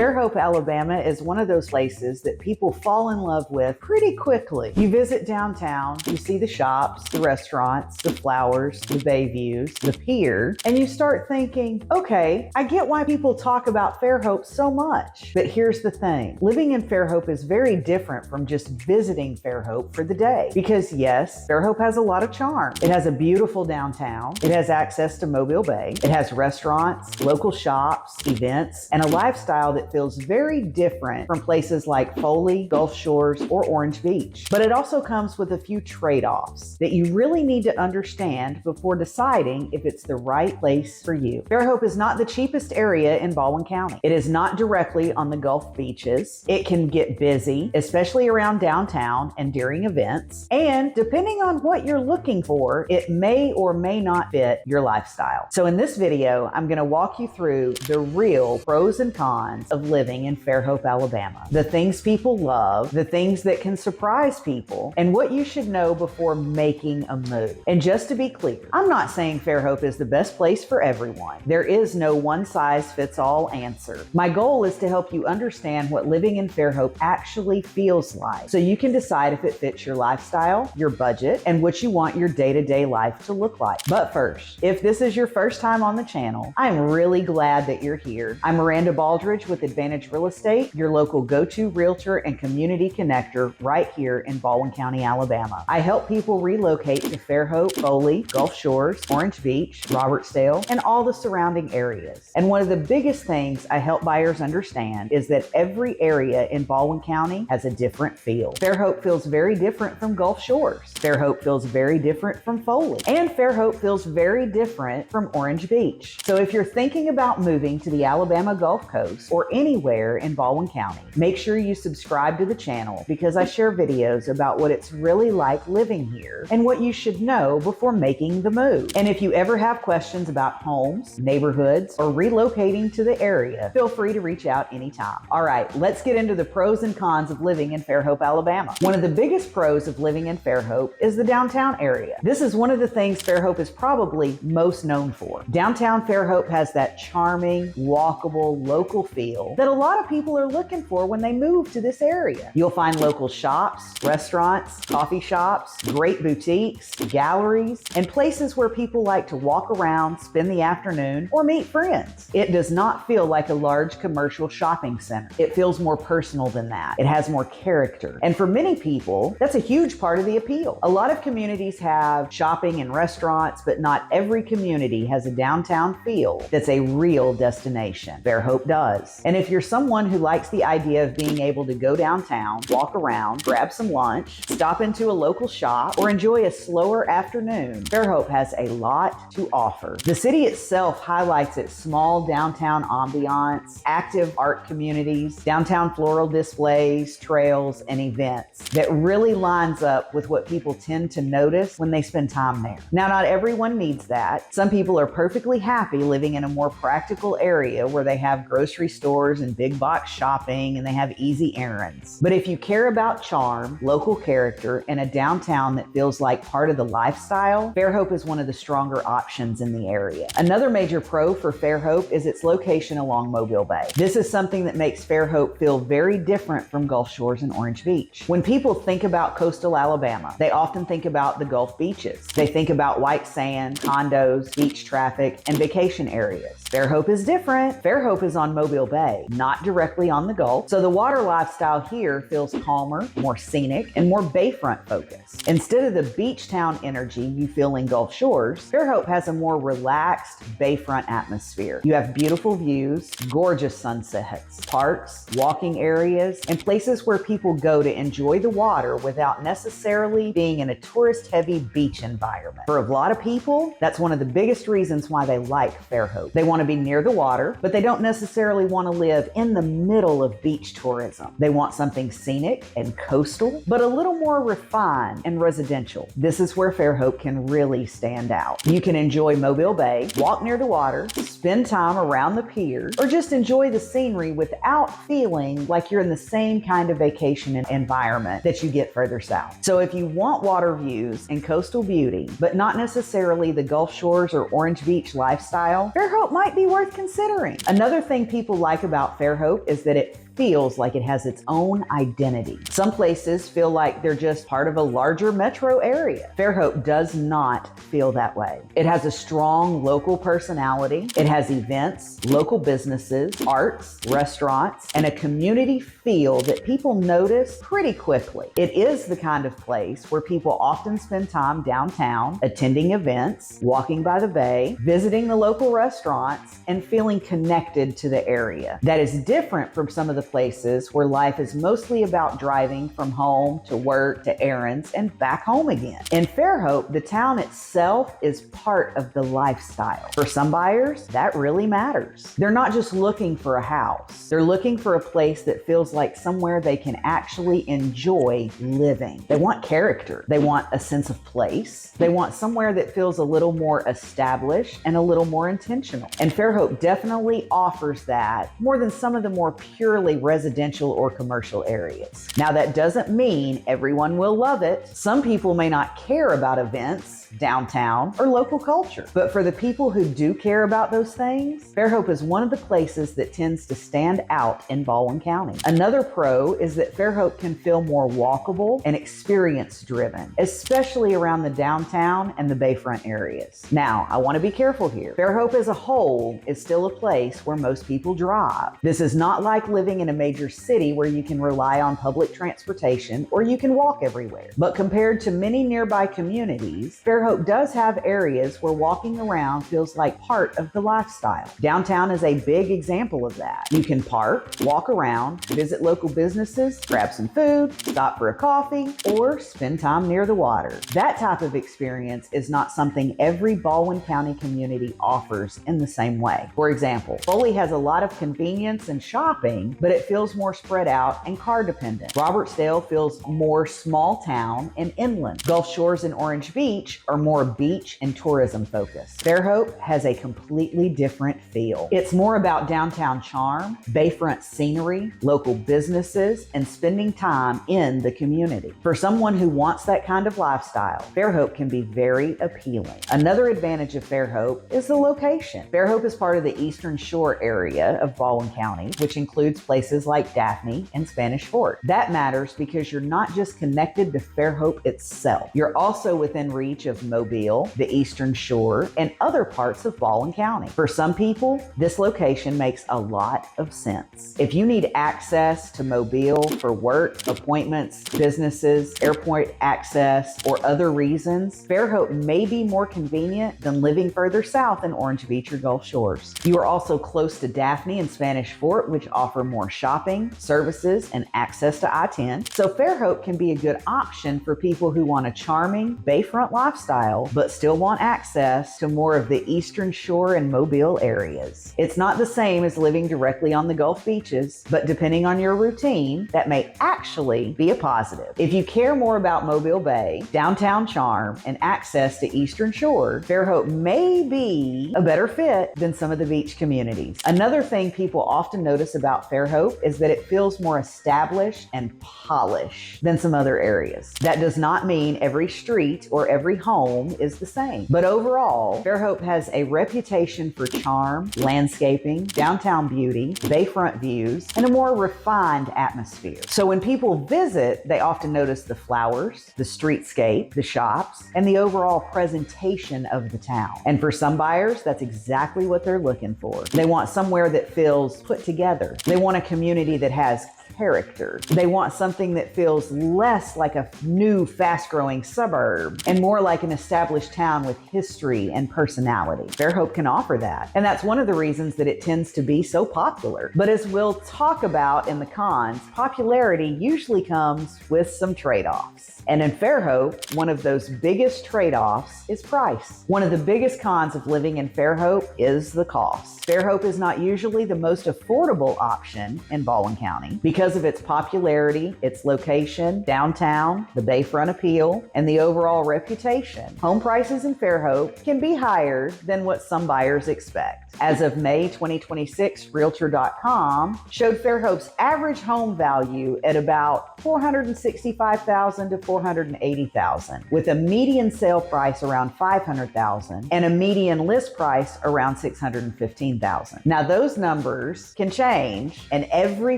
Fairhope, Alabama is one of those places that people fall in love with pretty quickly. You visit downtown, you see the shops, the restaurants, the flowers, the bay views, the pier, and you start thinking, okay, I get why people talk about Fairhope so much. But here's the thing, living in Fairhope is very different from just visiting Fairhope for the day. Because yes, Fairhope has a lot of charm. It has a beautiful downtown, it has access to Mobile Bay, it has restaurants, local shops, events, and a lifestyle that feels very different from places like Foley, Gulf Shores, or Orange Beach. But it also comes with a few trade-offs that you really need to understand before deciding if it's the right place for you. Fairhope is not the cheapest area in Baldwin County. It is not directly on the Gulf beaches. It can get busy, especially around downtown and during events. And depending on what you're looking for, it may or may not fit your lifestyle. So in this video, I'm going to walk you through the real pros and cons of living in Fairhope, Alabama. The things people love, the things that can surprise people, and what you should know before making a move. And just to be clear, I'm not saying Fairhope is the best place for everyone. There is no one-size-fits-all answer. My goal is to help you understand what living in Fairhope actually feels like, so you can decide if it fits your lifestyle, your budget, and what you want your day-to-day life to look like. But first, if this is your first time on the channel, I'm really glad that you're here. I'm Miranda Baldridge with Advantage Real Estate, your local go-to realtor and community connector right here in Baldwin County, Alabama. I help people relocate to Fairhope, Foley, Gulf Shores, Orange Beach, Robertsdale, and all the surrounding areas. And one of the biggest things I help buyers understand is that every area in Baldwin County has a different feel. Fairhope feels very different from Gulf Shores. Fairhope feels very different from Foley. And Fairhope feels very different from Orange Beach. So if you're thinking about moving to the Alabama Gulf Coast or anywhere in Baldwin County, make sure you subscribe to the channel because I share videos about what it's really like living here and what you should know before making the move. And if you ever have questions about homes, neighborhoods, or relocating to the area, feel free to reach out anytime. All right, let's get into the pros and cons of living in Fairhope, Alabama. One of the biggest pros of living in Fairhope is the downtown area. This is one of the things Fairhope is probably most known for. Downtown Fairhope has that charming, walkable, local feel that a lot of people are looking for when they move to this area. You'll find local shops, restaurants, coffee shops, great boutiques, galleries, and places where people like to walk around, spend the afternoon, or meet friends. It does not feel like a large commercial shopping center. It feels more personal than that. It has more character. And for many people, that's a huge part of the appeal. A lot of communities have shopping and restaurants, but not every community has a downtown feel that's a real destination. Fairhope does. And if you're someone who likes the idea of being able to go downtown, walk around, grab some lunch, stop into a local shop, or enjoy a slower afternoon, Fairhope has a lot to offer. The city itself highlights its small downtown ambiance, active art communities, downtown floral displays, trails, and events that really lines up with what people tend to notice when they spend time there. Now, not everyone needs that. Some people are perfectly happy living in a more practical area where they have grocery stores and big box shopping and they have easy errands. But if you care about charm, local character, and a downtown that feels like part of the lifestyle, Fairhope is one of the stronger options in the area. Another major pro for Fairhope is its location along Mobile Bay. This is something that makes Fairhope feel very different from Gulf Shores and Orange Beach. When people think about coastal Alabama, they often think about the Gulf beaches. They think about white sand, condos, beach traffic, and vacation areas. Fairhope is different. Fairhope is on Mobile Bay, not directly on the Gulf, so the water lifestyle here feels calmer, more scenic, and more bayfront focused. Instead of the beach town energy you feel in Gulf Shores, Fairhope has a more relaxed bayfront atmosphere. You have beautiful views, gorgeous sunsets, parks, walking areas, and places where people go to enjoy the water without necessarily being in a tourist-heavy beach environment. For a lot of people, that's one of the biggest reasons why they like Fairhope. They want to be near the water, but they don't necessarily want to live in the middle of beach tourism. They want something scenic and coastal, but a little more refined and residential. This is where Fairhope can really stand out. You can enjoy Mobile Bay, walk near the water, spend time around the pier, or just enjoy the scenery without feeling like you're in the same kind of vacation environment that you get further south. So if you want water views and coastal beauty, but not necessarily the Gulf Shores or Orange Beach lifestyle, Fairhope might be worth considering. Another thing people like about about Fairhope is that it feels like it has its own identity. Some places feel like they're just part of a larger metro area. Fairhope does not feel that way. It has a strong local personality. It has events, local businesses, arts, restaurants, and a community feel that people notice pretty quickly. It is the kind of place where people often spend time downtown, attending events, walking by the bay, visiting the local restaurants, and feeling connected to the area. That is different from some of the places where life is mostly about driving from home to work to errands and back home again. In Fairhope, the town itself is part of the lifestyle. For some buyers, that really matters. They're not just looking for a house. They're looking for a place that feels like somewhere they can actually enjoy living. They want character. They want a sense of place. They want somewhere that feels a little more established and a little more intentional. And Fairhope definitely offers that more than some of the more purely residential or commercial areas. Now, that doesn't mean everyone will love it. Some people may not care about events, downtown, or local culture. But for the people who do care about those things, Fairhope is one of the places that tends to stand out in Baldwin County. Another pro is that Fairhope can feel more walkable and experience-driven, especially around the downtown and the bayfront areas. Now, I want to be careful here. Fairhope as a whole is still a place where most people drive. This is not like living in a major city where you can rely on public transportation or you can walk everywhere. But compared to many nearby communities, Fairhope does have areas where walking around feels like part of the lifestyle. Downtown is a big example of that. You can park, walk around, visit local businesses, grab some food, stop for a coffee, or spend time near the water. That type of experience is not something every Baldwin County community offers in the same way. For example, Foley has a lot of convenience and shopping, but it feels more spread out and car dependent. Robertsdale feels more small town and inland. Gulf Shores and Orange Beach are more beach and tourism focused. Fairhope has a completely different feel. It's more about downtown charm, bayfront scenery, local businesses, and spending time in the community. For someone who wants that kind of lifestyle, Fairhope can be very appealing. Another advantage of Fairhope is the location. Fairhope is part of the Eastern Shore area of Baldwin County, which includes places like Daphne and Spanish Fort. That matters because you're not just connected to Fairhope itself. You're also within reach of Mobile, the Eastern Shore, and other parts of Baldwin County. For some people, this location makes a lot of sense. If you need access to Mobile for work, appointments, businesses, airport access, or other reasons, Fairhope may be more convenient than living further south in Orange Beach or Gulf Shores. You are also close to Daphne and Spanish Fort, which offer more shopping, services, and access to I-10. So Fairhope can be a good option for people who want a charming bayfront lifestyle, but still want access to more of the Eastern Shore and Mobile areas. It's not the same as living directly on the Gulf beaches, but depending on your routine, that may actually be a positive. If you care more about Mobile Bay, downtown charm, and access to Eastern Shore, Fairhope may be a better fit than some of the beach communities. Another thing people often notice about Fairhope is that it feels more established and polished than some other areas. That does not mean every street or every home is the same. But overall, Fairhope has a reputation for charm, landscaping, downtown beauty, bayfront views, and a more refined atmosphere. So when people visit, they often notice the flowers, the streetscape, the shops, and the overall presentation of the town. And for some buyers, that's exactly what they're looking for. They want somewhere that feels put together. They want a community that has character. They want something that feels less like a new, fast-growing suburb and more like an established town with history and personality. Fairhope can offer that, and that's one of the reasons that it tends to be so popular. But as we'll talk about in the cons, popularity usually comes with some trade-offs. And in Fairhope, one of those biggest trade-offs is price. One of the biggest cons of living in Fairhope is the cost. Fairhope is not usually the most affordable option in Baldwin County because because of its popularity, its location, downtown, the bayfront appeal, and the overall reputation. Home prices in Fairhope can be higher than what some buyers expect. As of May 2026, Realtor.com showed Fairhope's average home value at about $465,000 to $480,000, with a median sale price around $500,000 and a median list price around $615,000. Now those numbers can change, and every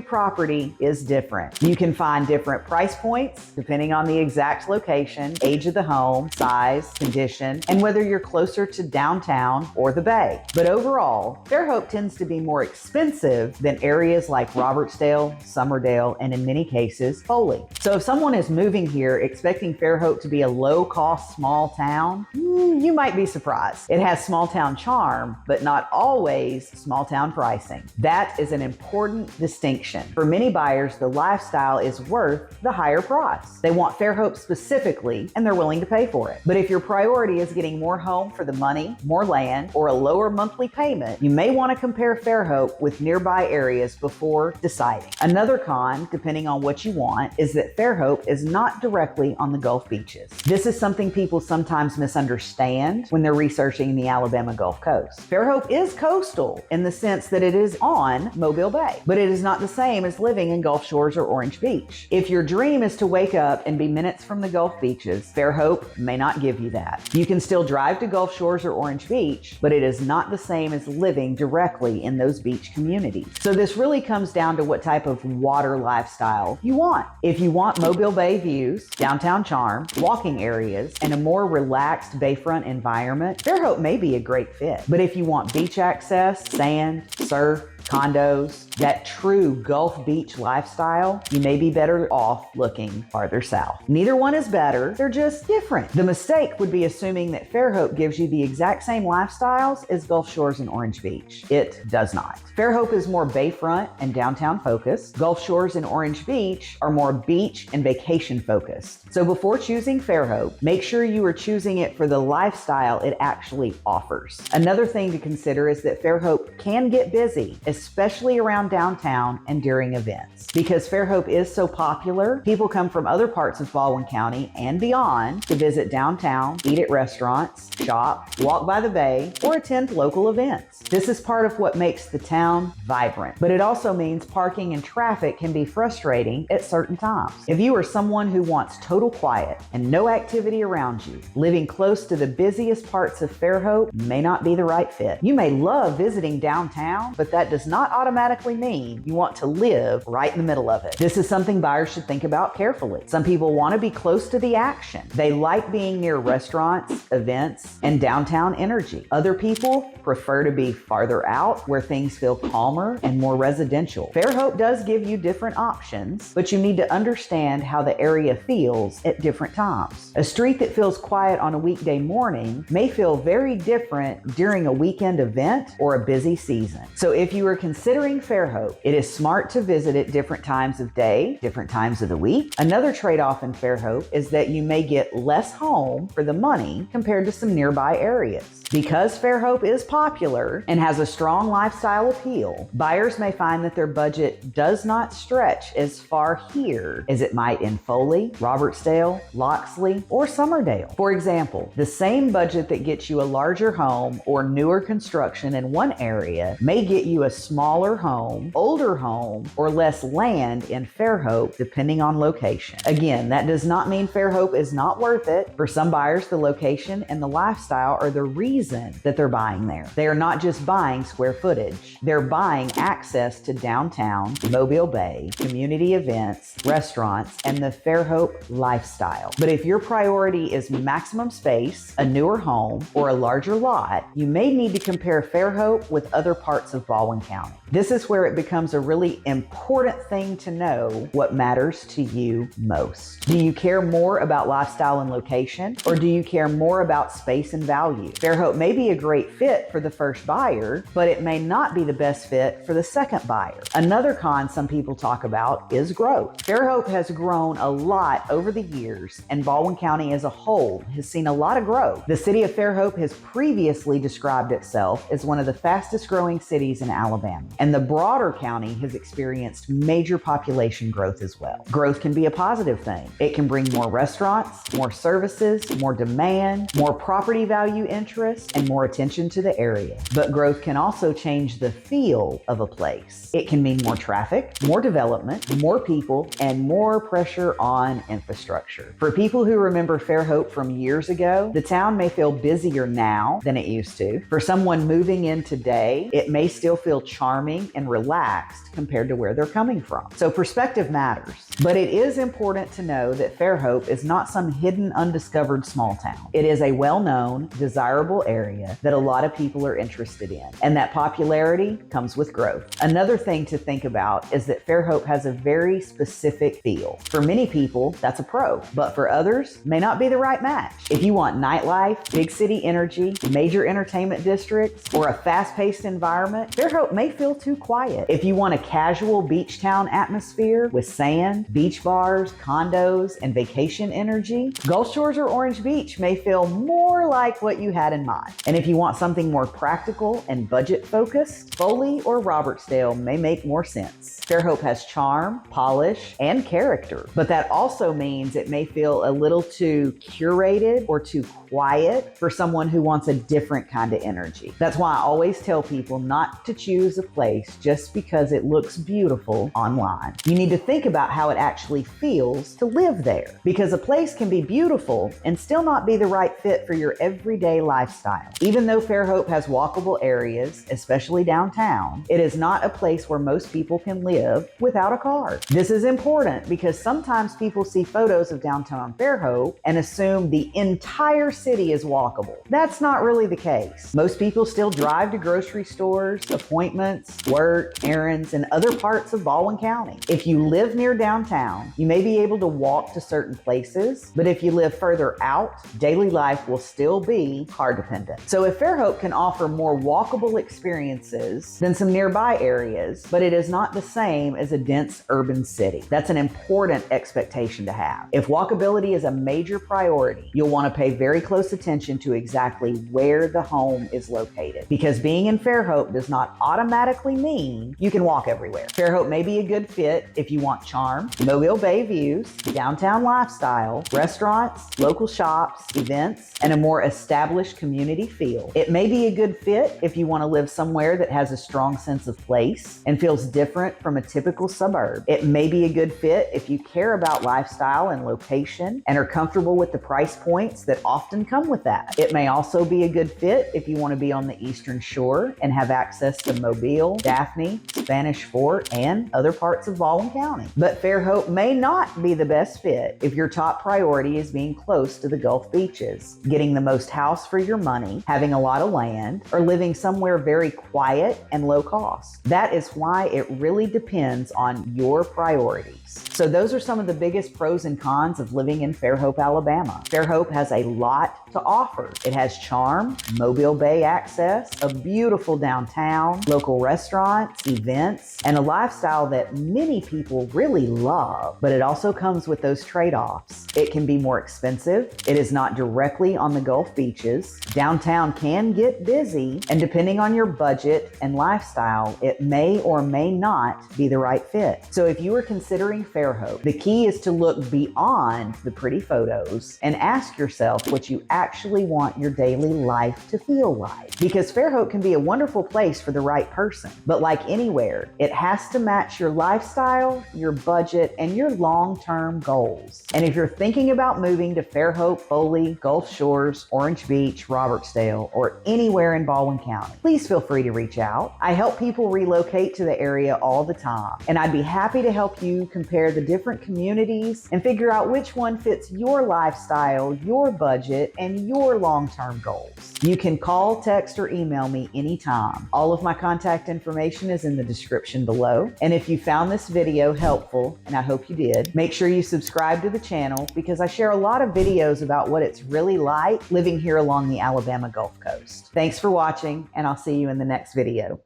property is different. You can find different price points depending on the exact location, age of the home, size, condition, and whether you're closer to downtown or the bay. But overall, Fairhope tends to be more expensive than areas like Robertsdale, Summerdale, and in many cases, Foley. So if someone is moving here expecting Fairhope to be a low-cost small town, you might be surprised. It has small town charm, but not always small town pricing. That is an important distinction. For many buyers, the lifestyle is worth the higher price. They want Fairhope specifically, and they're willing to pay for it. But if your priority is getting more home for the money, more land, or a lower monthly payment, you may want to compare Fairhope with nearby areas before deciding. Another con, depending on what you want, is that Fairhope is not directly on the Gulf beaches. This is something people sometimes misunderstand when they're researching the Alabama Gulf Coast. Fairhope is coastal in the sense that it is on Mobile Bay, but it is not the same as living in Gulf Shores or Orange Beach. If your dream is to wake up and be minutes from the Gulf beaches, Fairhope may not give you that. You can still drive to Gulf Shores or Orange Beach, but it is not the same as living directly in those beach communities. So this really comes down to what type of water lifestyle you want. If you want Mobile Bay views, downtown charm, walking areas, and a more relaxed bayfront environment, Fairhope may be a great fit. But if you want beach access, sand, surf, condos, that true Gulf Beach lifestyle, you may be better off looking farther south. Neither one is better, they're just different. The mistake would be assuming that Fairhope gives you the exact same lifestyles as Gulf Shores and Orange Beach. It does not. Fairhope is more bayfront and downtown focused. Gulf Shores and Orange Beach are more beach and vacation focused. So before choosing Fairhope, make sure you are choosing it for the lifestyle it actually offers. Another thing to consider is that Fairhope can get busy, especially around downtown and during events. Because Fairhope is so popular, people come from other parts of Baldwin County and beyond to visit downtown, eat at restaurants, shop, walk by the bay, or attend local events. This is part of what makes the town vibrant, but it also means parking and traffic can be frustrating at certain times. If you are someone who wants total quiet and no activity around you, living close to the busiest parts of Fairhope may not be the right fit. You may love visiting downtown, but that does not automatically mean you want to live right in the middle of it. This is something buyers should think about carefully. Some people want to be close to the action. They like being near restaurants, events, and downtown energy. Other people prefer to be farther out where things feel calmer and more residential. Fairhope does give you different options, but you need to understand how the area feels at different times. A street that feels quiet on a weekday morning may feel very different during a weekend event or a busy season. So if you are considering Fairhope, it is smart to visit at different times of day, different times of the week. Another trade-off in Fairhope is that you may get less home for the money compared to some nearby areas. Because Fairhope is popular and has a strong lifestyle appeal, buyers may find that their budget does not stretch as far here as it might in Foley, Robertsdale, Loxley, or Summerdale. For example, the same budget that gets you a larger home or newer construction in one area may get you a smaller home, older home, or less land in Fairhope, depending on location. Again, that does not mean Fairhope is not worth it. For some buyers, the location and the lifestyle are the reason that they're buying there. They are not just buying square footage. They're buying access to downtown, Mobile Bay, community events, restaurants, and the Fairhope lifestyle. But if your priority is maximum space, a newer home, or a larger lot, you may need to compare Fairhope with other parts of Baldwin County. This is where it becomes a really important thing to know what matters to you most. Do you care more about lifestyle and location, or do you care more about space and value? Fairhope may be a great fit for the first buyer, but it may not be the best fit for the second buyer. Another con some people talk about is growth. Fairhope has grown a lot over the years, and Baldwin County as a whole has seen a lot of growth. The city of Fairhope has previously described itself as one of the fastest growing cities in Alabama. And the broader county has experienced major population growth as well. Growth can be a positive thing. It can bring more restaurants, more services, more demand, more property value interest, and more attention to the area. But growth can also change the feel of a place. It can mean more traffic, more development, more people, and more pressure on infrastructure. For people who remember Fairhope from years ago, the town may feel busier now than it used to. For someone moving in today, it may still feel charming and relaxed compared to where they're coming from. So perspective matters. But it is important to know that Fairhope is not some hidden, undiscovered small town. It is a well-known, desirable area that a lot of people are interested in. And that popularity comes with growth. Another thing to think about is that Fairhope has a very specific feel. For many people, that's a pro, but for others, may not be the right match. If you want nightlife, big city energy, major entertainment districts, or a fast-paced environment, Fairhope may feel too quiet. If you want a casual beach town atmosphere with sand, beach bars, condos, and vacation energy, Gulf Shores or Orange Beach may feel more like what you had in mind. And if you want something more practical and budget-focused, Foley or Robertsdale may make more sense. Fairhope has charm, polish, and character, but that also means it may feel a little too curated or too quiet for someone who wants a different kind of energy. That's why I always tell people not to choose a place just because it looks beautiful online. You need to think about how it actually feels to live there, because a place can be beautiful and still not be the right fit for your everyday lifestyle. Even though Fairhope has walkable areas, especially downtown, it is not a place where most people can live without a car. This is important because sometimes people see photos of downtown Fairhope and assume the entire city is walkable. That's not really the case. Most people still drive to grocery stores, appointments, work, errands, and other parts of Baldwin County. If you live near downtown, you may be able to walk to certain places, but if you live further out, daily life will still be car dependent. So if Fairhope can offer more walkable experiences than some nearby areas, but it is not the same as a dense urban city. That's an important expectation to have. If walkability is a major priority, you'll want to pay very close attention to exactly where the home is located, because being in Fairhope does not automatically mean you can walk everywhere. Fairhope may be a good fit if you want charm, Mobile Bay views, downtown lifestyle, restaurants, local shops, events, and a more established community feel. It may be a good fit if you want to live somewhere that has a strong sense of place and feels different from a typical suburb. It may be a good fit if you care about lifestyle and location and are comfortable with the price points that often come with that. It may also be a good fit if you want to be on the Eastern Shore and have access to Mobile, Daphne, Spanish Fort, and other parts of Baldwin County. But Fairhope may not be the best fit if your top priority is being close to the Gulf beaches, getting the most house for your money, having a lot of land, or living somewhere very quiet and low cost. That is why it really depends on your priorities. So those are some of the biggest pros and cons of living in Fairhope, Alabama. Fairhope has a lot to offer. It has charm, Mobile Bay access, a beautiful downtown, local restaurants, events, and a lifestyle that many people really love. But it also comes with those trade-offs. It can be more expensive. It is not directly on the Gulf beaches. Downtown can get busy, and depending on your budget and lifestyle, it may or may not be the right fit. So if you are considering Fairhope, the key is to look beyond the pretty photos and ask yourself what you actually want your daily life to feel like. Because Fairhope can be a wonderful place for the right person, but like anywhere, it has to match your lifestyle, your budget, and your long-term goals. And if you're thinking about moving to Fairhope, Foley, Gulf Shores, Orange Beach, Robertsdale, or anywhere in Baldwin County, please feel free to reach out. I help people relocate to the area all the time, and I'd be happy to help you compare the different communities and figure out which one fits your lifestyle, your budget, and your long-term goals. You can call, text, or email me anytime. All of my contact information is in the description below. And if you found this video helpful, and I hope you did, make sure you subscribe to the channel because I share a lot of videos about what it's really like living here along the Alabama Gulf Coast. Thanks for watching, and I'll see you in the next video.